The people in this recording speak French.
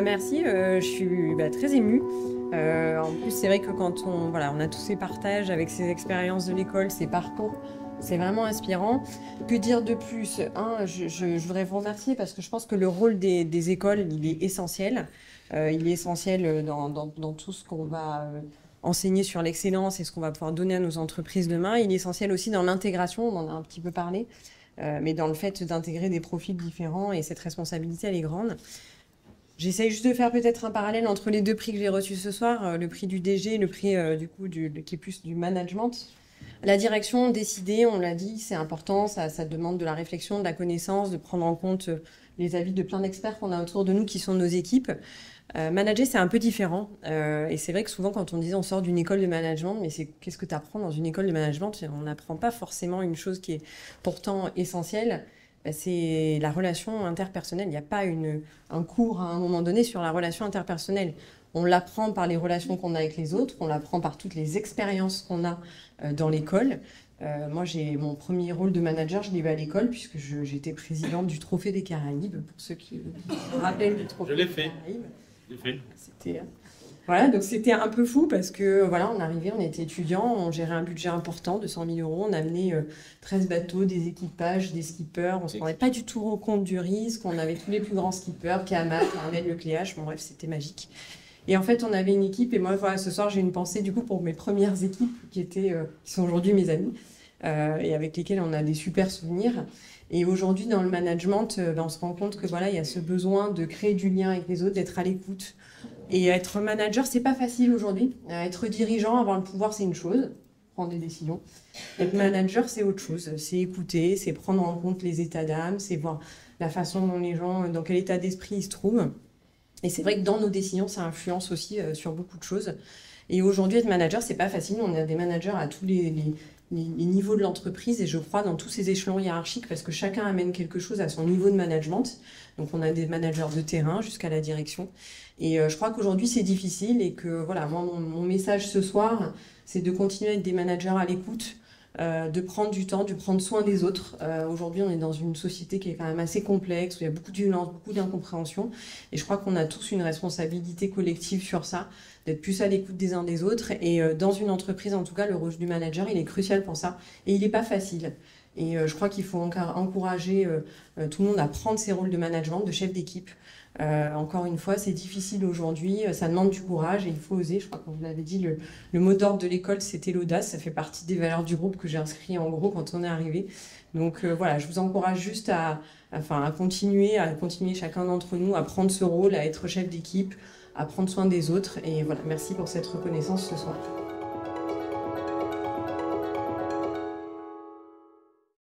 Merci, je suis très émue. En plus, c'est vrai que quand on a tous ces partages avec ces expériences de l'école, ces parcours, c'est vraiment inspirant. Que dire de plus? Je voudrais vous remercier parce que je pense que le rôle des écoles, il est essentiel. Il est essentiel dans tout ce qu'on va enseigner sur l'excellence et ce qu'on va pouvoir donner à nos entreprises demain. Il est essentiel aussi dans l'intégration, on en a un petit peu parlé, mais dans le fait d'intégrer des profils différents, et cette responsabilité, elle est grande. J'essaye juste de faire peut-être un parallèle entre les deux prix que j'ai reçus ce soir, le prix du DG et le prix qui est plus du management. La direction décidée, on l'a dit, c'est important, ça demande de la réflexion, de la connaissance, de prendre en compte les avis de plein d'experts qu'on a autour de nous qui sont nos équipes. Manager, c'est un peu différent. Et c'est vrai que souvent, quand on disait on sort d'une école de management, mais qu'est-ce que tu apprends dans une école de management? On n'apprend pas forcément une chose qui est pourtant essentielle. C'est la relation interpersonnelle. Il n'y a pas un cours à un moment donné sur la relation interpersonnelle. On l'apprend par les relations qu'on a avec les autres, on l'apprend par toutes les expériences qu'on a dans l'école. Moi, j'ai mon premier rôle de manager, je l'ai eu à l'école, puisque j'étais présidente du Trophée des Caraïbes, pour ceux qui se rappellent du Trophée des Caraïbes. Je l'ai fait. Voilà, donc c'était un peu fou parce que on arrivait, on était étudiants, on gérait un budget important de 100 000 euros, on amenait 13 bateaux, des équipages, des skippers, on ne se rendait pas du tout compte du risque, on avait tous les plus grands skippers, Kamat, Armel, Lecléache, bon bref, c'était magique. Et en fait, on avait une équipe, et moi, ce soir, j'ai une pensée du coup pour mes premières équipes qui sont aujourd'hui mes amis, et avec lesquelles on a des super souvenirs. Et aujourd'hui, dans le management, on se rend compte que il y a ce besoin de créer du lien avec les autres, d'être à l'écoute. Et être manager, c'est pas facile aujourd'hui. Être dirigeant, avoir le pouvoir, c'est une chose, prendre des décisions. Être manager, c'est autre chose. C'est écouter, c'est prendre en compte les états d'âme, c'est voir la façon dont les gens, dans quel état d'esprit ils se trouvent. Et c'est vrai que dans nos décisions, ça influence aussi sur beaucoup de choses. Et aujourd'hui, être manager, c'est pas facile. On a des managers à tous les niveaux de l'entreprise, et je crois dans tous ces échelons hiérarchiques, parce que chacun amène quelque chose à son niveau de management. Donc on a des managers de terrain jusqu'à la direction. Et je crois qu'aujourd'hui c'est difficile, et que moi mon message ce soir, c'est de continuer à être des managers à l'écoute, de prendre du temps, de prendre soin des autres. Aujourd'hui on est dans une société qui est quand même assez complexe, où il y a beaucoup de violence, beaucoup d'incompréhension, et je crois qu'on a tous une responsabilité collective sur ça, d'être plus à l'écoute des uns des autres. Et dans une entreprise, en tout cas, le rôle du manager, il est crucial pour ça. Et il n'est pas facile. Et je crois qu'il faut encore encourager tout le monde à prendre ses rôles de management, de chef d'équipe. Encore une fois, c'est difficile aujourd'hui, ça demande du courage et il faut oser. Je crois qu'on vous l'avait dit, le mot d'ordre de l'école, c'était l'audace. Ça fait partie des valeurs du groupe que j'ai inscrit en gros quand on est arrivé. Donc je vous encourage juste à continuer chacun d'entre nous à prendre ce rôle, à être chef d'équipe, à prendre soin des autres. Et voilà, merci pour cette reconnaissance ce soir.